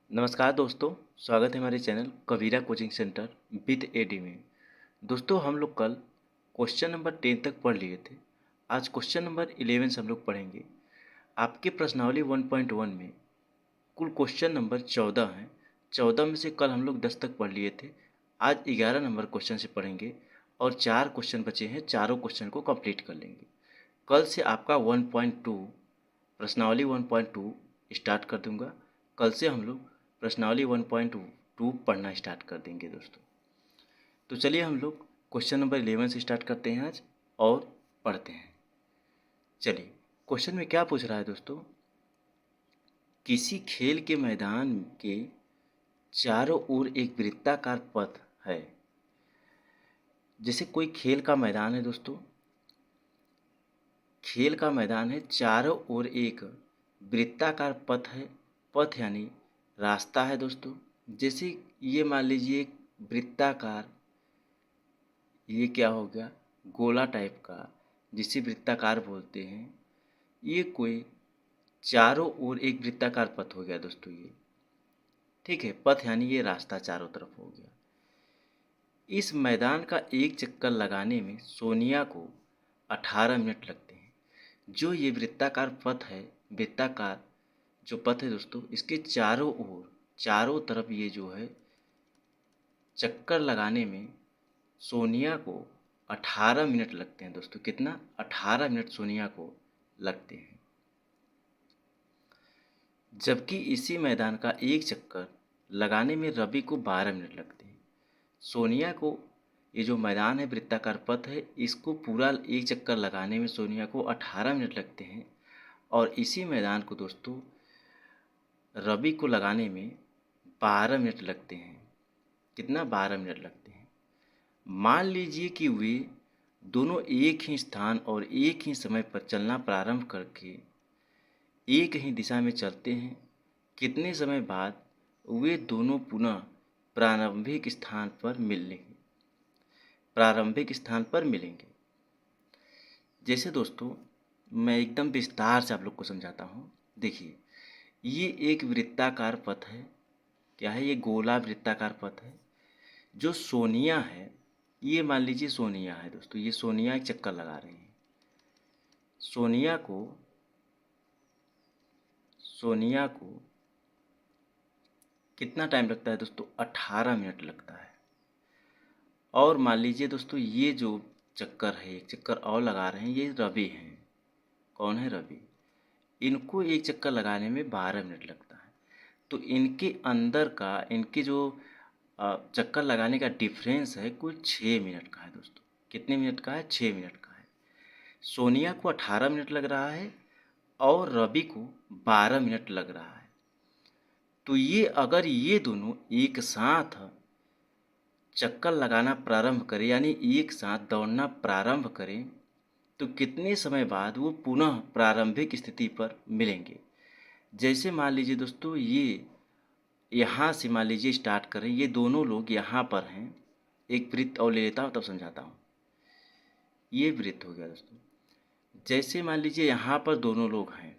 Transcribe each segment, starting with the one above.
नमस्कार दोस्तों। स्वागत है हमारे channel Kabira coaching centre with AD में। दोस्तों हम लोग कल क्वेश्चन नंबर 10 तक पढ़ लिए थे। आज क्वेश्चन नंबर 11 से हम लोग पढ़ेंगे। आपके प्रश्नावली 1.1 में कुल क्वेश्चन नंबर 14 हैं। 14 में से कल हम लोग 10 तक पढ़ लिए थे। आज 11 नंबर क्वेश्चन से पढ़ेंगे और 4 क्वेश्चन बचे हैं। चारों क्वेश्चन को कंप्लीट कर लेंगे। कल से आपका 1.2 प्रश्नावली 1.2 स्टार्ट कर दूंगा। कल से हम लोग प्रश्नावली 1.2 पढ़ना स्टार्ट कर देंगे दोस्तों। तो चलिए हम लोग क्वेश्चन नंबर 11 से स्टार्ट करते हैं आज और पढ़ते हैं। चलिए क्वेश्चन में क्या पूछ रहा है दोस्तों। किसी खेल के मैदान के चारों ओर एक वृत्ताकार पथ है। जैसे कोई खेल का मैदान है दोस्तों, खेल का मैदान है, चारों ओर एक वृत्ताकार पथ है। पथ यानी रास्ता है दोस्तों। जैसे ये मान लीजिए एक वृत्ताकार, ये क्या हो गया, गोला टाइप का, जिसे वृत्ताकार बोलते हैं। ये कोई चारों ओर एक वृत्ताकार पथ हो गया दोस्तों ये। ठीक है, पथ यानी ये रास्ता चारों तरफ हो गया। इस मैदान का एक चक्कर लगाने में सोनिया को 18 मिनट लगते हैं। जो ये वृत्ताकार पथ है, वृत्ताकार जो पथ है दोस्तों, इसके चारों ओर, चारों तरफ ये जो है चक्कर लगाने में सोनिया को 18 मिनट लगते हैं दोस्तों। कितना? 18 मिनट सोनिया को लगते हैं। जबकि इसी मैदान का एक चक्कर लगाने में रवि को 12 मिनट लगते हैं। सोनिया को, ये जो मैदान है वृत्ताकार पथ है, इसको पूरा एक चक्कर लगाने में सोनिया को 18 मिनट लगते हैं। और इसी मैदान को दोस्तों रवि को लगाने में 12 मिनट लगते हैं। कितना? 12 मिनट लगते हैं। मान लीजिए कि वे दोनों एक ही स्थान और एक ही समय पर चलना प्रारंभ करके एक ही दिशा में चलते हैं। कितने समय बाद वे दोनों पुनः प्रारंभिक स्थान पर मिलेंगे। जैसे दोस्तों मैं एकदम विस्तार से आप लोग को समझाता हूँ। देखिए, ये एक वृत्ताकार पथ है। क्या है? ये गोला वृत्ताकार पथ है। जो सोनिया है, ये मान लीजिए सोनिया है दोस्तों, ये सोनिया एक चक्कर लगा रही है। सोनिया को कितना टाइम लगता है दोस्तों? 18 मिनट लगता है। और मान लीजिए दोस्तों ये जो चक्कर है, एक चक्कर और लगा रहे हैं, ये रवि हैं। कौन है? रवि। इनको एक चक्कर लगाने में 12 मिनट लगता है। तो इनके अंदर का, इनके जो चक्कर लगाने का डिफरेंस है कुल 6 मिनट का है दोस्तों। कितने मिनट का है? 6 मिनट का है। सोनिया को 18 मिनट लग रहा है और रवि को 12 मिनट लग रहा है। तो ये अगर ये दोनों एक साथ चक्कर लगाना प्रारंभ करें, यानी एक साथ दौड़ना प्रारंभ करें, तो कितने समय बाद वो पुनः प्रारंभिक स्थिति पर मिलेंगे। जैसे मान लीजिए दोस्तों ये यहाँ से मान लीजिए स्टार्ट करें, ये दोनों लोग यहाँ पर हैं। एक वृत्त और ले लेता हूँ तब समझाता हूँ। ये वृत्त हो गया दोस्तों। जैसे मान लीजिए यहाँ पर दोनों लोग हैं,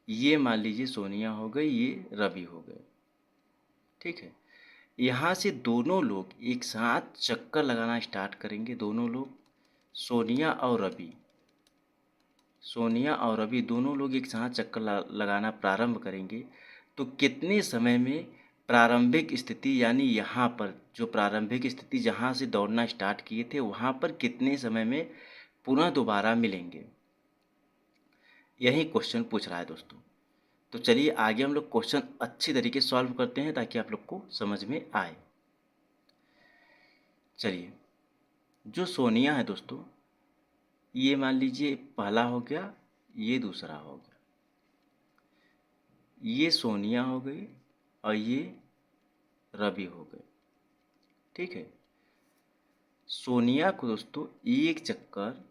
ये मान लीजिए सोनिया हो गई, ये रवि हो गए। ठीक है, यहाँ से दोनों लोग एक साथ चक्कर लगाना स्टार्ट करेंगे। दोनों लोग, सोनिया और रवि दोनों लोग एक साथ चक्कर लगाना प्रारंभ करेंगे। तो कितने समय में प्रारंभिक स्थिति, यानी यहाँ पर जो प्रारंभिक स्थिति जहाँ से दौड़ना स्टार्ट किए थे, वहाँ पर कितने समय में पुनः दोबारा मिलेंगे, यही क्वेश्चन पूछ रहा है दोस्तों। तो चलिए आगे हम लोग क्वेश्चन अच्छी तरीके से सॉल्व करते हैं ताकि आप लोग को समझ में आए। चलिए, जो सोनिया है दोस्तों, ये मान लीजिए पहला हो गया, ये दूसरा हो गया। ये सोनिया हो गई और ये रवि हो गए। ठीक है, सोनिया को दोस्तों एक चक्कर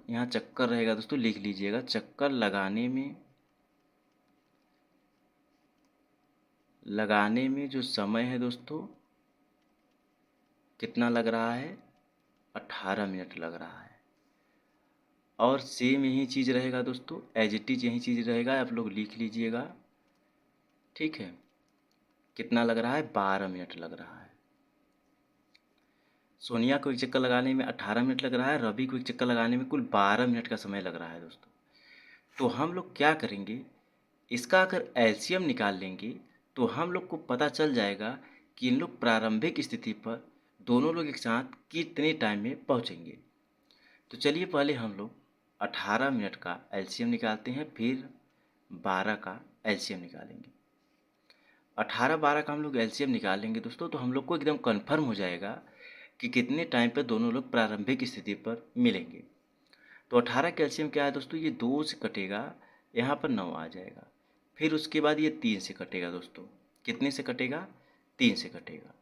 यहाँ चक्कर रहेगा दोस्तों, लिख लीजिएगा। चक्कर लगाने में जो समय है दोस्तों कितना लग रहा है? 18 मिनट लग रहा है। और सेम यही चीज़ रहेगा दोस्तों, एज इट इज यही चीज़ रहेगा, आप लोग लिख लीजिएगा। ठीक है, कितना लग रहा है, 12 मिनट लग रहा है। सोनिया को एक चक्कर लगाने में 18 मिनट लग रहा है, रवि को एक चक्कर लगाने में कुल 12 मिनट का समय लग रहा है दोस्तों। तो हम लोग क्या करेंगे, इसका अगर एलसीएम निकाल लेंगे तो हम लोग को पता चल जाएगा कि इन लोग प्रारंभिक स्थिति पर दोनों लोग एक साथ कितने टाइम में पहुंचेंगे। तो चलिए पहले हम लोग 18 मिनट का एलसीएम निकालते हैं, फिर 12 का एलसीएम निकालेंगे। 18-12 का हम लोग एलसीएम निकालेंगे दोस्तों, तो हम लोग को एकदम कन्फर्म हो जाएगा कि कितने टाइम पे दोनों लोग प्रारंभिक स्थिति पर मिलेंगे। तो 18 कैल्शियम क्या है दोस्तों, ये 2 से कटेगा, यहाँ पर 9 आ जाएगा। फिर उसके बाद ये 3 से कटेगा दोस्तों, कितने से कटेगा, 3 से कटेगा,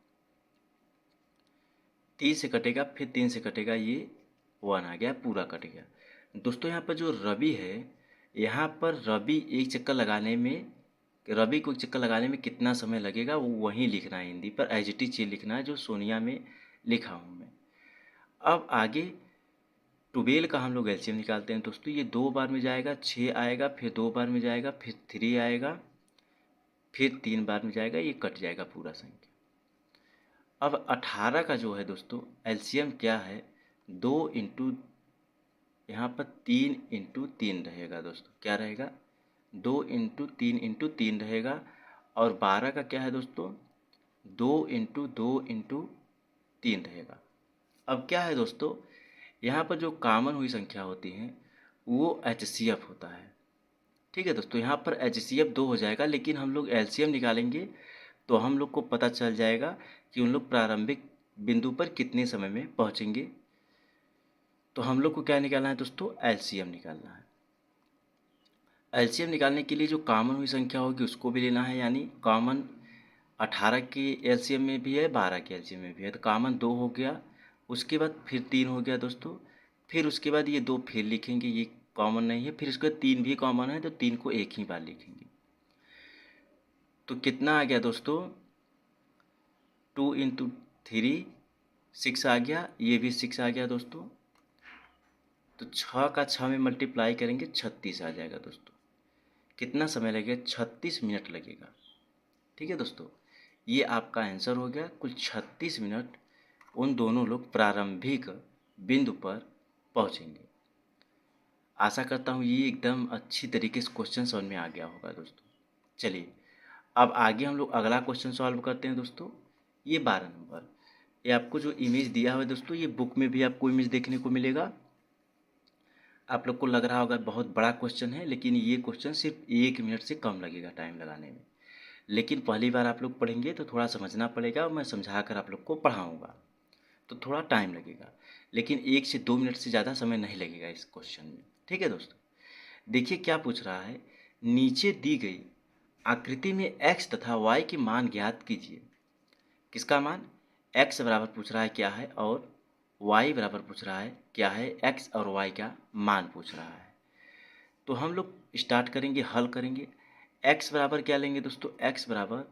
3 से कटेगा, फिर 3 से कटेगा, ये 1 आ गया, पूरा कट गया दोस्तों। यहाँ पर जो रवि है, यहाँ पर रवि एक चक्कर लगाने में, रवि को एक चक्कर लगाने में कितना समय लगेगा वो वहीं लिखना है, हिंदी पर एज इट इज लिखना है जो सोनिया में लिखा हूँ मैं। अब आगे 12 का हम लोग एलसीएम निकालते हैं दोस्तों, ये 2 बार में जाएगा, 6 आएगा, फिर 2 बार में जाएगा, फिर 3 आएगा, फिर 3 बार में जाएगा, ये कट जाएगा पूरा संख्या। अब 18 का जो है दोस्तों एलसीएम क्या है, 2 इंटू, यहाँ पर 3 इंटू 3 रहेगा दोस्तों, क्या रहेगा, 2 इंटू 3 रहेगा। और 12 का क्या है दोस्तों, 2 इंटू 2 इंटू 3 रहेगा। अब क्या है दोस्तों, यहाँ पर जो कॉमन हुई संख्या होती हैं वो एचसीएफ होता है। ठीक है दोस्तों, यहाँ पर एचसीएफ 2 हो जाएगा, लेकिन हम लोग एलसीएम निकालेंगे तो हम लोग को पता चल जाएगा कि उन लोग प्रारंभिक बिंदु पर कितने समय में पहुँचेंगे। तो हम लोग को क्या निकालना है दोस्तों, एलसीएम निकालना है। एलसीएम निकालने के लिए जो कॉमन हुई संख्या होगी उसको भी लेना है, यानी कॉमन 18 के एलसीएम में भी है, 12 के एलसीएम में भी है। तो कॉमन 2 हो गया, उसके बाद फिर 3 हो गया दोस्तों, फिर उसके बाद ये 2 फिर लिखेंगे, ये कॉमन नहीं है, फिर उसके बाद 3 भी कॉमन है तो 3 को एक ही बार लिखेंगे। तो कितना आ गया दोस्तों, 2 इंटू 3 6 आ गया, ये भी 6 आ गया दोस्तों। तो 6 का 6 में मल्टीप्लाई करेंगे, 36 आ जाएगा दोस्तों। कितना समय लगेगा, 36 मिनट लगेगा। ठीक है दोस्तों, ये आपका आंसर हो गया, कुल 36 मिनट उन दोनों लोग प्रारंभिक बिंदु पर पहुंचेंगे। आशा करता हूँ ये एकदम अच्छी तरीके से क्वेश्चन समझ में आ गया होगा दोस्तों। चलिए अब आगे हम लोग अगला क्वेश्चन सॉल्व करते हैं दोस्तों। ये 12 नंबर, ये आपको जो इमेज दिया हुआ है दोस्तों, ये बुक में भी आपको इमेज देखने को मिलेगा। आप लोग को लग रहा होगा बहुत बड़ा क्वेश्चन है, लेकिन ये क्वेश्चन सिर्फ 1 मिनट से कम लगेगा टाइम लगाने में। लेकिन पहली बार आप लोग पढ़ेंगे तो थोड़ा समझना पड़ेगा, और मैं समझा कर आप लोग को पढ़ाऊँगा तो थोड़ा टाइम लगेगा, लेकिन 1 से 2 मिनट से ज़्यादा समय नहीं लगेगा इस क्वेश्चन में। ठीक है दोस्तों, देखिए क्या पूछ रहा है, नीचे दी गई आकृति में x तथा y के मान ज्ञात कीजिए। किसका मान, x बराबर पूछ रहा है क्या है, और y बराबर पूछ रहा है क्या है, x और y का मान पूछ रहा है। तो हम लोग स्टार्ट करेंगे, हल करेंगे। x बराबर क्या लेंगे दोस्तों, x बराबर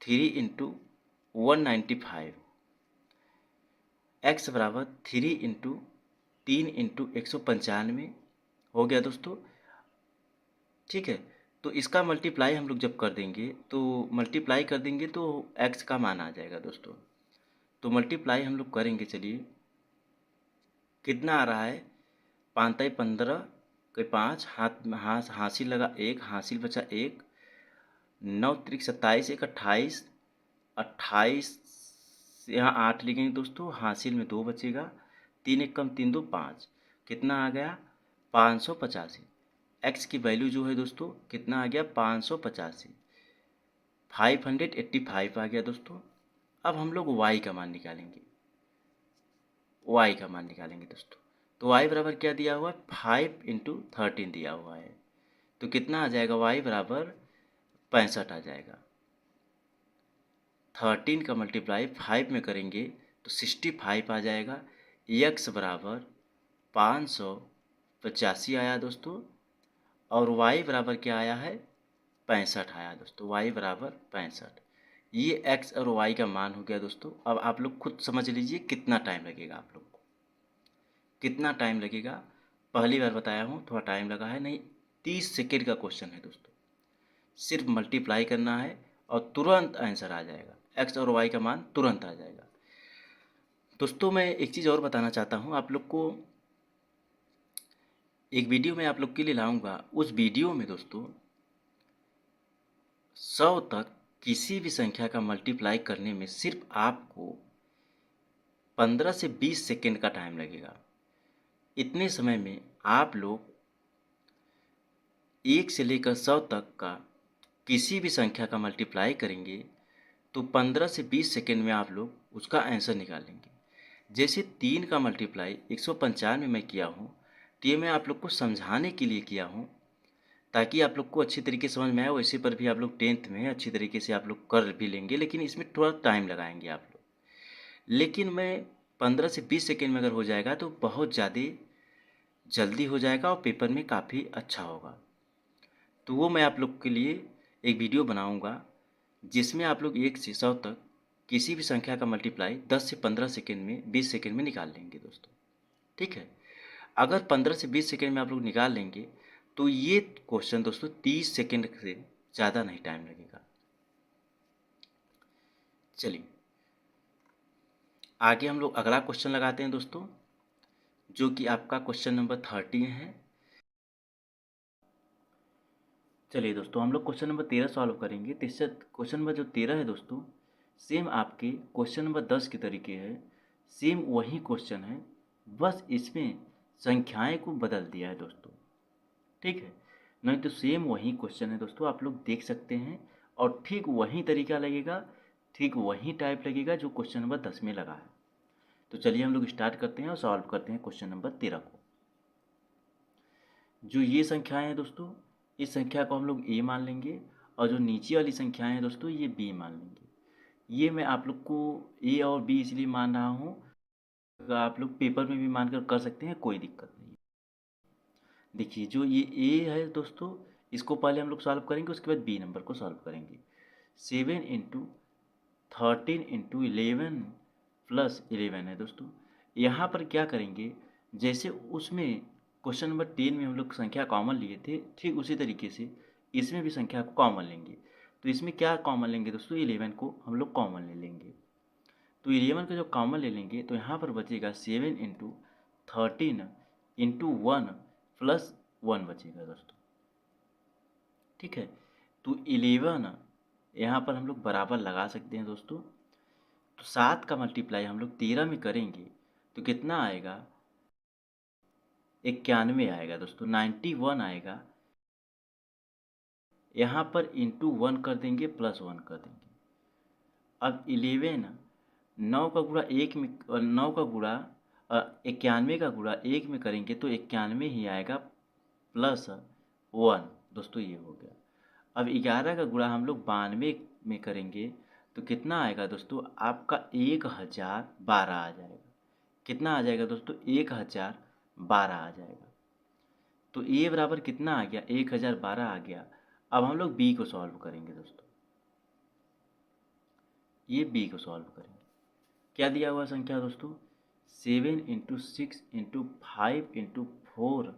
3 इंटू 195, x बराबर 3 इंटू 3 इंटू 195 हो गया दोस्तों। ठीक है, तो इसका मल्टीप्लाई हम लोग जब कर देंगे तो मल्टीप्लाई कर देंगे तो x का मान आ जाएगा दोस्तों। तो मल्टीप्लाई हम लोग करेंगे, चलिए कितना आ रहा है, 5 15 के 5, हाथ हासिल लगा 1, हासिल बचा 1, 9 त्रिक 27, 1 28, 28 यहाँ 8 लिखेंगे दोस्तों, हासिल में 2 बचेगा, 3 1 कम 3 2 5, कितना आ गया 585। x की वैल्यू जो है दोस्तों कितना आ गया 585, 585 आ गया दोस्तों। अब हम लोग y का मान निकालेंगे, y का मान निकालेंगे दोस्तों। तो y बराबर क्या दिया हुआ है, 5 इंटू 13 दिया हुआ है, तो कितना आ जाएगा, y बराबर 65 आ जाएगा। 13 का मल्टीप्लाई 5 में करेंगे तो 65 आ जाएगा। x बराबर 585 आया दोस्तों, और y बराबर क्या आया है, 65 आया दोस्तों, y बराबर 65। ये x और y का मान हो गया दोस्तों। अब आप लोग खुद समझ लीजिए कितना टाइम लगेगा, आप लोग को कितना टाइम लगेगा पहली बार बताया हूँ, थोड़ा टाइम लगा है, नहीं 30 सेकेंड का क्वेश्चन है दोस्तों। सिर्फ मल्टीप्लाई करना है और तुरंत आंसर आ जाएगा, एक्स और वाई का मान तुरंत आ जाएगा। दोस्तों मैं एक चीज़ और बताना चाहता हूँ आप लोग को। एक वीडियो मैं आप लोग के लिए लाऊंगा, उस वीडियो में दोस्तों 100 तक किसी भी संख्या का मल्टीप्लाई करने में सिर्फ आपको 15 से 20 सेकेंड का टाइम लगेगा। इतने समय में आप लोग 1 से लेकर 100 तक का किसी भी संख्या का मल्टीप्लाई करेंगे तो 15 से 20 सेकेंड में आप लोग उसका आंसर निकालेंगे। जैसे 3 का मल्टीप्लाई 195 में मैं किया हूँ, तो ये मैं आप लोग को समझाने के लिए किया हूँ ताकि आप लोग को अच्छी तरीके से समझ में आए। वैसे पर भी आप लोग 10th में अच्छी तरीके से आप लोग कर भी लेंगे, लेकिन इसमें थोड़ा टाइम लगाएंगे आप लोग। लेकिन मैं 15 से 20 सेकेंड में अगर हो जाएगा तो बहुत ज़्यादा जल्दी हो जाएगा और पेपर में काफ़ी अच्छा होगा। तो वो मैं आप लोग के लिए एक वीडियो बनाऊंगा जिसमें आप लोग 1 से 100 तक किसी भी संख्या का मल्टीप्लाई 10 से 15 सेकेंड में 20 सेकेंड में निकाल लेंगे दोस्तों। ठीक है, अगर 15 से 20 सेकेंड में आप लोग निकाल लेंगे तो ये क्वेश्चन दोस्तों 30 सेकेंड से ज़्यादा नहीं टाइम लगेगा। चलिए आगे हम लोग अगला क्वेश्चन लगाते हैं दोस्तों, जो कि आपका क्वेश्चन नंबर 13 है। चलिए दोस्तों हम लोग क्वेश्चन नंबर 13 सॉल्व करेंगे। क्वेश्चन नंबर जो 13 है दोस्तों, सेम आपके क्वेश्चन नंबर 10 के तरीके है, सेम वही क्वेश्चन है, बस इसमें संख्याएं को बदल दिया है दोस्तों। ठीक है, नहीं तो सेम वही क्वेश्चन है दोस्तों, आप लोग देख सकते हैं और ठीक वही तरीका लगेगा, ठीक वही टाइप लगेगा जो क्वेश्चन नंबर 10 में लगा है। तो चलिए हम लोग स्टार्ट करते हैं और सॉल्व करते हैं क्वेश्चन नंबर 13 को। जो ये संख्याएं हैं दोस्तों, इस संख्या को हम लोग ए मान लेंगे और जो नीचे वाली संख्याएं हैं दोस्तों ये बी मान लेंगे। ये मैं आप लोग को ए और बी इसलिए मान रहा हूँ, आप लोग पेपर में भी मानकर कर सकते हैं, कोई दिक्कत नहीं। देखिए जो ये ए है दोस्तों, इसको पहले हम लोग सॉल्व करेंगे, उसके बाद बी नंबर को सॉल्व करेंगे। 7 इंटू 13 इंटू 11 प्लस 11 है दोस्तों। यहाँ पर क्या करेंगे, जैसे उसमें क्वेश्चन नंबर 10 में हम लोग संख्या कॉमन लिए थे, ठीक उसी तरीके से इसमें भी संख्या को कॉमन लेंगे। तो इसमें क्या कॉमन लेंगे दोस्तों, 11 को हम लोग कॉमन ले लेंगे। तो 11 को जब कॉमन ले लेंगे तो यहाँ पर बचेगा 7 इंटू 13 इंटू 1 प्लस 1 बचेगा दोस्तों। ठीक है, तो 11 यहाँ पर हम लोग बराबर लगा सकते हैं दोस्तों। तो 7 का मल्टीप्लाई हम लोग 13 में करेंगे तो कितना आएगा, 91 आएगा दोस्तों, 91 आएगा। यहाँ पर इंटू 1 कर देंगे प्लस 1 कर देंगे। अब 11 9 का गुणा 1 में, 9 का गुणा 91 का गुणा 1 में करेंगे तो 91 ही आएगा प्लस 1 दोस्तों, ये हो गया। अब 11 का गुणा हम लोग 92 में करेंगे तो कितना आएगा दोस्तों, आपका 1012 आ जाएगा। कितना आ जाएगा दोस्तों, 1012 आ जाएगा। तो ए बराबर कितना आ गया, 1012 आ गया। अब हम लोग बी को सॉल्व करेंगे दोस्तों, ये बी को सॉल्व करेंगे। क्या दिया हुआ संख्या दोस्तों, 7 into 6 into 5 into 4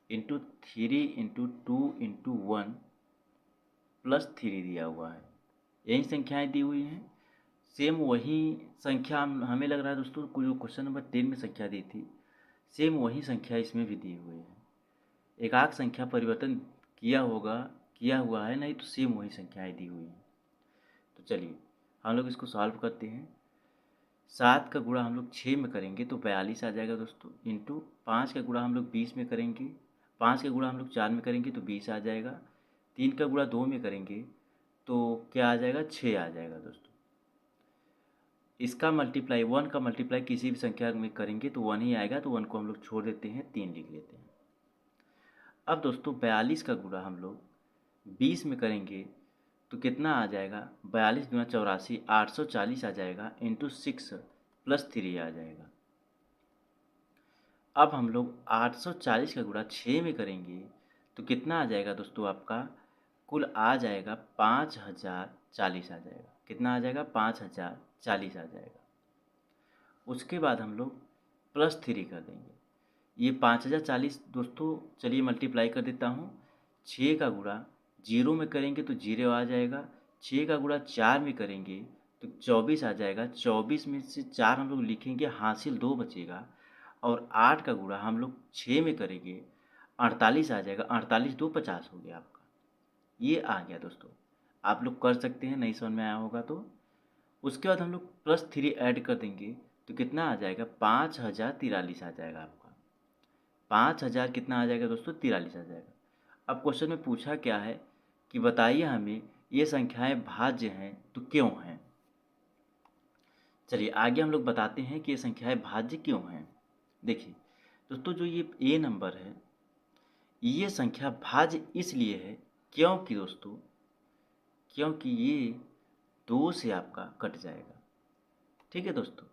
into 3 into 2 into 1 plus 3 दिया हुआ है। यही संख्याएं दी हुई हैं, सेम वही संख्या हमें लग रहा है दोस्तों, जो क्वेश्चन नंबर 10 में संख्या दी थी, सेम वही संख्या इसमें भी दी हुई है। एक आध संख्या परिवर्तन किया होगा, किया हुआ है, नहीं तो सेम वही संख्याएं दी हुई हैं। तो चलिए हम लोग इसको सॉल्व करते हैं। 7 का गुणा हम लोग 6 में करेंगे तो 42 आ जाएगा दोस्तों, इंटू 5 का गुणा हम लोग 20 में करेंगे, 5 का गुणा हम लोग 4 में करेंगे तो 20 आ जाएगा। 3 का गुणा 2 में करेंगे तो क्या आ जाएगा, 6 आ जाएगा दोस्तों। इसका मल्टीप्लाई 1 का मल्टीप्लाई किसी भी संख्या में करेंगे तो 1 ही आएगा, तो 1 को हम लोग छोड़ देते हैं, 3 लिख लेते हैं। अब दोस्तों 42 का गुणा हम लोग 20 में करेंगे तो कितना आ जाएगा, 42 दूना 84, 840 आ जाएगा, इंटू 6 प्लस 3 आ जाएगा। अब हम लोग 840 का गुणा 6 में करेंगे तो कितना आ जाएगा दोस्तों, आपका कुल आ जाएगा 5040 आ जाएगा। कितना आ जाएगा, 5040 आ जाएगा। उसके बाद हम लोग प्लस 3 कर देंगे, ये 5040 दोस्तों चलिए मल्टीप्लाई कर देता हूँ। 6 का गुणा 0 में करेंगे तो 0 आ जाएगा। 6 का गुणा 4 में करेंगे तो 24 आ जाएगा। 24 में से 4 हम लोग लिखेंगे, हासिल 2 बचेगा। और 8 का गुणा हम लोग 6 में करेंगे, 48 आ जाएगा। 48 2 50 हो गया आपका। ये आ गया दोस्तों। आप लोग कर सकते हैं, नहीं समझ में आया होगा तो। उसके बाद हम लोग +3 ऐड कर देंगे तो कितना आ जाएगा, 5043 आ जाएगा आपका। 5000 कितना आ जाएगा दोस्तों, 43 आ जाएगा। अब क्वेश्चन में पूछा क्या है कि बताइए हमें ये संख्याएं भाज्य हैं तो क्यों हैं। चलिए आगे हम लोग बताते हैं कि ये संख्याएं भाज्य क्यों हैं। देखिए दोस्तों, जो ये ए नंबर है, ये संख्या भाज्य इसलिए है क्योंकि दोस्तों, क्योंकि ये 2 से आपका कट जाएगा। ठीक है दोस्तों,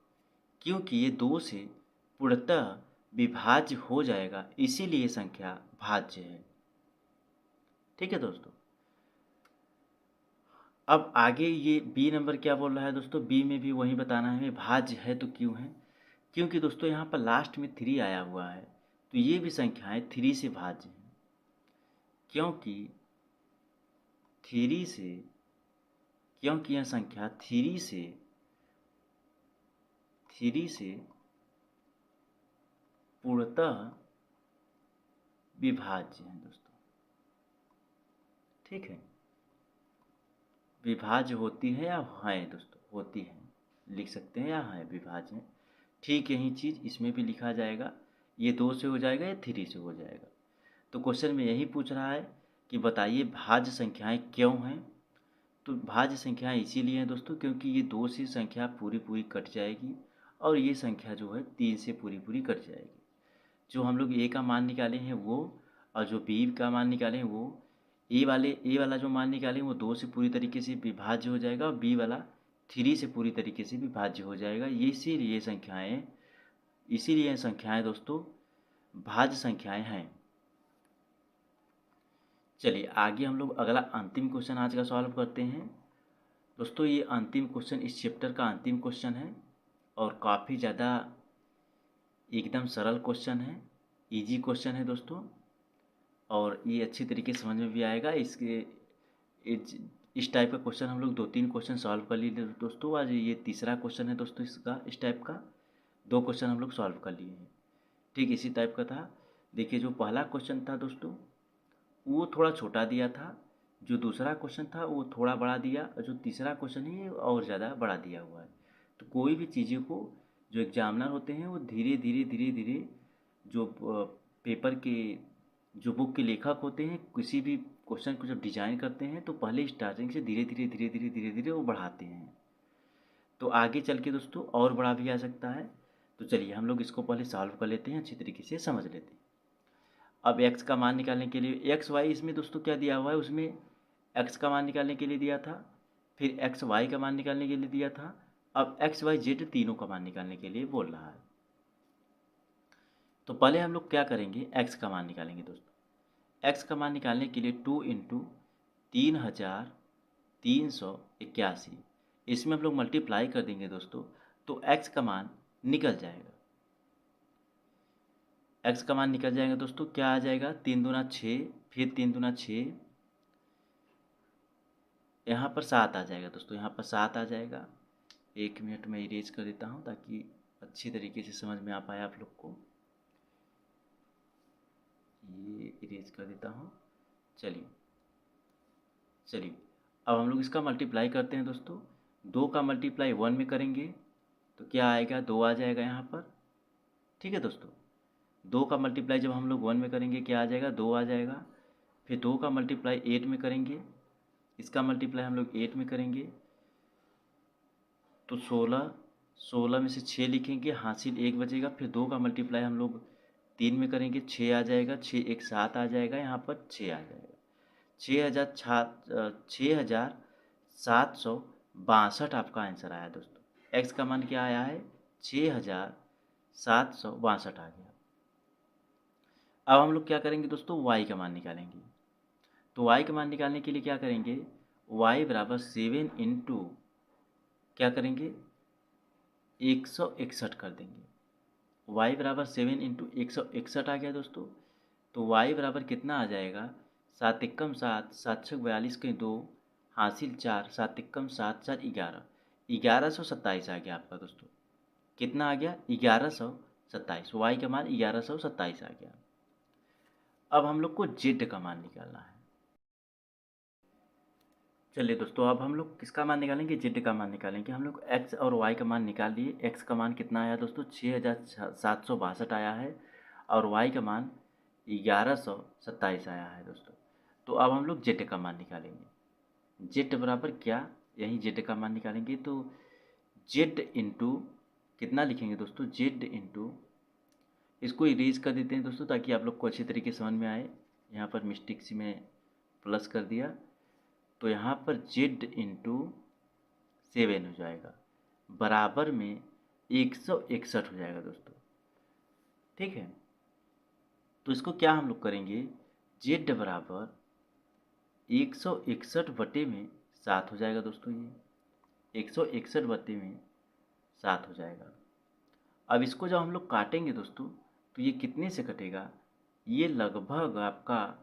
क्योंकि ये 2 से पूर्णतः विभाज्य हो जाएगा, इसीलिए संख्या भाज्य है। ठीक है दोस्तों, अब आगे ये बी नंबर क्या बोल रहा है दोस्तों, बी में भी वही बताना है, भाज्य है तो क्यों है। क्योंकि दोस्तों यहाँ पर लास्ट में 3 आया हुआ है, तो ये भी संख्याएं 3 से भाज्य हैं। क्योंकि 3 से, क्योंकि यह संख्या 3 से पूर्णतः विभाज्य है दोस्तों। ठीक है, विभाज्य होती है या है दोस्तों, होती है, लिख सकते हैं, या है विभाज्य है। ठीक यही चीज़ इसमें भी लिखा जाएगा, ये 2 से हो जाएगा, या 3 से हो जाएगा। तो क्वेश्चन में यही पूछ रहा है कि बताइए भाज्य संख्याएं क्यों हैं। तो भाज्य संख्याएं इसीलिए हैं दोस्तों क्योंकि ये 2 से संख्या पूरी पूरी कट जाएगी, और ये संख्या जो है 3 से पूरी पूरी कट जाएगी। जो हम लोग ए का मान निकाले हैं वो, और जो बी का मान निकाले हैं वो, ए वाला जो मान निकाले हैं वो 2 से पूरी तरीके से विभाज्य हो जाएगा, और बी वाला 3 से पूरी तरीके से विभाज्य हो जाएगा। ये इसीलिए ये संख्याएं दोस्तों भाज्य संख्याएं हैं। चलिए आगे हम लोग अगला अंतिम क्वेश्चन आज का सॉल्व करते हैं। दोस्तों ये अंतिम क्वेश्चन इस चैप्टर का अंतिम क्वेश्चन है, और काफ़ी ज़्यादा एकदम सरल क्वेश्चन है, इजी क्वेश्चन है दोस्तों, और ये अच्छी तरीके से समझ में भी आएगा। इस टाइप का क्वेश्चन हम लोग 2-3 क्वेश्चन सॉल्व कर लिए दोस्तों। आज ये तीसरा क्वेश्चन है दोस्तों इसका, इस टाइप का 2 क्वेश्चन हम लोग सॉल्व कर लिए हैं। ठीक इसी टाइप का था। देखिए जो पहला क्वेश्चन था दोस्तों वो थोड़ा छोटा दिया था, जो दूसरा क्वेश्चन था वो थोड़ा बड़ा दिया, और जो तीसरा क्वेश्चन है ये और ज़्यादा बड़ा दिया हुआ है। तो कोई भी चीज़ों को जो एग्जामिनर होते हैं वो धीरे धीरे जो पेपर के, जो बुक के लेखक होते हैं, किसी भी क्वेश्चन को जब डिजाइन करते हैं तो पहले स्टार्टिंग से धीरे धीरे वो बढ़ाते हैं। तो आगे चल के दोस्तों और बड़ा भी आ सकता है। तो चलिए हम लोग इसको पहले सॉल्व कर लेते हैं, अच्छी तरीके से समझ लेते हैं। अब x का मान निकालने के लिए एक्स वाई, इसमें दोस्तों क्या दिया हुआ है, उसमें x का मान निकालने के लिए दिया था, फिर एक्स वाई का मान निकालने के लिए दिया था। अब एक्स वाई जेड तीनों का मान निकालने के लिए बोल रहा है। तो पहले हम लोग क्या करेंगे, x का मान निकालेंगे दोस्तों। x का मान निकालने के लिए 2 इंटू 3381, इसमें हम लोग मल्टीप्लाई कर देंगे दोस्तों, तो x का मान निकल जाएगा। x का मान निकल जाएगा दोस्तों, क्या आ जाएगा, 3 दूना 6, फिर 3 दूना 6, यहाँ पर 7 आ जाएगा दोस्तों, यहाँ पर 7 आ जाएगा। 1 मिनट में इरेज कर देता हूँ ताकि अच्छी तरीके से समझ में आ पाए आप लोग को। ये इरेज कर देता हूँ। चलिए अब हम लोग इसका मल्टीप्लाई करते हैं दोस्तों। 2 का मल्टीप्लाई 1 में करेंगे तो क्या आएगा, 2 आ जाएगा यहाँ पर। ठीक है दोस्तों, 2 का मल्टीप्लाई जब हम लोग 1 में करेंगे क्या आ जाएगा, 2 आ जाएगा। फिर 2 का मल्टीप्लाई 8 में करेंगे, इसका मल्टीप्लाई हम लोग 8 में करेंगे तो 16 में से 6 लिखेंगे, हासिल 1 बचेगा। फिर 2 का मल्टीप्लाई हम लोग 3 में करेंगे, 6 आ जाएगा, 6 1 7 आ जाएगा, यहाँ पर 6 आ जाएगा। 6762 आपका आंसर आया दोस्तों। एक्स का मान क्या आया है, 6762 आ गया। अब हम लोग क्या करेंगे दोस्तों, वाई का मान निकालेंगे। तो वाई का मान निकालने के लिए क्या करेंगे, वाई बराबर 7 क्या करेंगे, 161 कर देंगे। y बराबर 7 इंटू 161 आ गया दोस्तों। तो y बराबर कितना आ जाएगा, 7 एकम 7, 7 छक 42 के 2, हासिल 4, 7 एकम 7, 4 11, 1127 आ गया आपका दोस्तों। कितना आ गया, 1127। y का मान 1127 आ गया। अब हम लोग को z का मान निकालना है। चलिए दोस्तों, अब हम लोग किसका मान निकालेंगे, z का मान निकालेंगे। हम लोग x और y का मान निकाल लिए। x का मान कितना आया दोस्तों, 6762 आया है, और y का मान 1127 आया है दोस्तों। तो अब हम लोग z का मान निकालेंगे। z बराबर क्या, यही z का मान निकालेंगे। तो z इंटू कितना लिखेंगे दोस्तों, z इंटू, इसको इरेज कर देते हैं दोस्तों ताकि आप लोग को अच्छी तरीके से समझ में आए। यहाँ पर मिस्टेक से मैं प्लस कर दिया, तो यहाँ पर z इंटू 7 हो जाएगा, बराबर में 161 हो जाएगा दोस्तों। ठीक है, तो इसको क्या हम लोग करेंगे, z बराबर 161 बटे में 7 हो जाएगा दोस्तों। ये 161 बटे में 7 हो जाएगा। अब इसको जब हम लोग काटेंगे दोस्तों, तो ये कितने से कटेगा, ये लगभग आपका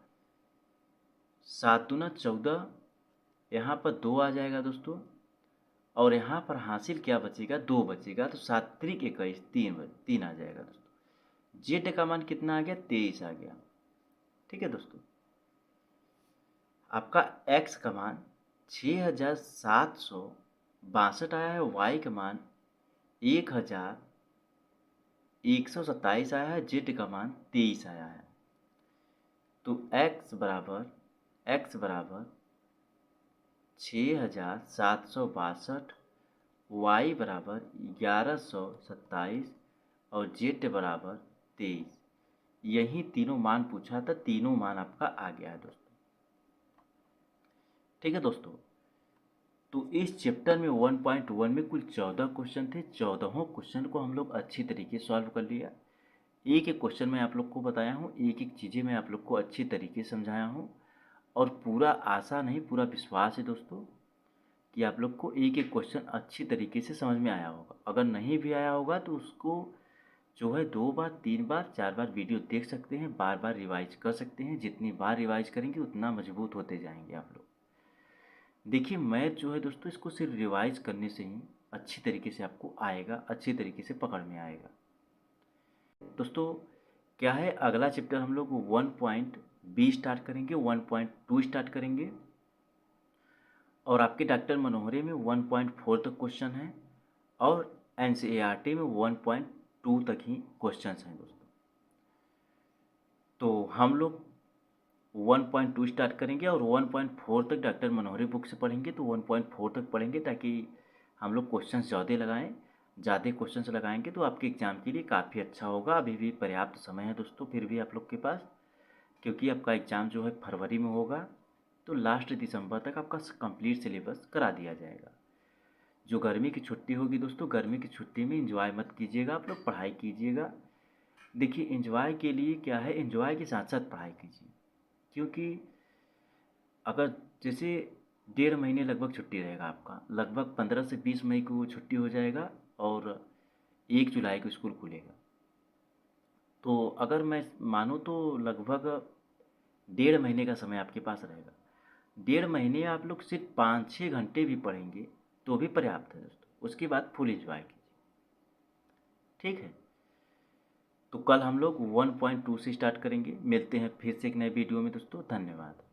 7 दूना 14, यहाँ पर 2 आ जाएगा दोस्तों, और यहाँ पर हासिल क्या बचेगा, 2 बचेगा। तो 7 त्रिक 21, 3 आ जाएगा दोस्तों। जेड का मान कितना आ गया, 23 आ गया। ठीक है दोस्तों, आपका एक्स का मान 6762 आया है, वाई का मान 1127 आया है, जेड का मान 23 आया है। तो एक्स बराबर 6762, वाई बराबर 1127 और जेड बराबर 23। यही तीनों मान पूछा था, तीनों मान आपका आ गया है दोस्तों। ठीक है दोस्तों, तो इस चैप्टर में 1.1 में कुल 14 क्वेश्चन थे। 14 क्वेश्चन को हम लोग अच्छी तरीके से सॉल्व कर लिया। एक एक क्वेश्चन मैं आप लोग को बताया हूँ, एक एक चीज़ें मैं आप लोग को अच्छी तरीके से समझाया हूँ, और पूरा आशा नहीं, पूरा विश्वास है दोस्तों कि आप लोग को एक एक क्वेश्चन अच्छी तरीके से समझ में आया होगा। अगर नहीं भी आया होगा तो उसको जो है 2 बार 3 बार 4 बार वीडियो देख सकते हैं, बार बार रिवाइज कर सकते हैं। जितनी बार रिवाइज करेंगे उतना मजबूत होते जाएंगे आप लोग। देखिए, मैथ जो है दोस्तों, इसको सिर्फ रिवाइज करने से ही अच्छी तरीके से आपको आएगा, अच्छी तरीके से पकड़ में आएगा दोस्तों। क्या है, अगला चैप्टर हम लोग 1.B स्टार्ट करेंगे, 1.2 स्टार्ट करेंगे, और आपके डॉक्टर मनोहरी में 1.4 तक क्वेश्चन है, और NCERT में 1.2 तक ही क्वेश्चन हैं दोस्तों। तो हम लोग 1.2 स्टार्ट करेंगे और 1.4 तक डॉक्टर मनोहरी बुक से पढ़ेंगे। तो 1.4 तक पढ़ेंगे ताकि हम लोग क्वेश्चन ज़्यादा लगाएं। ज़्यादा क्वेश्चन लगाएंगे तो आपके एग्ज़ाम के लिए काफ़ी अच्छा होगा। अभी भी पर्याप्त समय है दोस्तों फिर भी आप लोग के पास, क्योंकि आपका एग्ज़ाम जो है फरवरी में होगा, तो लास्ट दिसंबर तक आपका कंप्लीट सिलेबस करा दिया जाएगा। जो गर्मी की छुट्टी होगी दोस्तों, गर्मी की छुट्टी में एंजॉय मत कीजिएगा, आप लोग पढ़ाई कीजिएगा। देखिए, एंजॉय के लिए क्या है, एंजॉय के साथ साथ पढ़ाई कीजिए, क्योंकि अगर जैसे 1.5 महीने लगभग छुट्टी रहेगा आपका, लगभग 15 से 20 मई को छुट्टी हो जाएगा, और 1 जुलाई को स्कूल खुलेगा। तो अगर मैं मानूँ तो लगभग 1.5 महीने का समय आपके पास रहेगा। 1.5 महीने आप लोग सिर्फ 5-6 घंटे भी पढ़ेंगे तो भी पर्याप्त है दोस्तों। उसके बाद फुल एंजॉय कीजिए। ठीक है, तो कल हम लोग 1.2 से स्टार्ट करेंगे। मिलते हैं फिर से एक नए वीडियो में दोस्तों। धन्यवाद।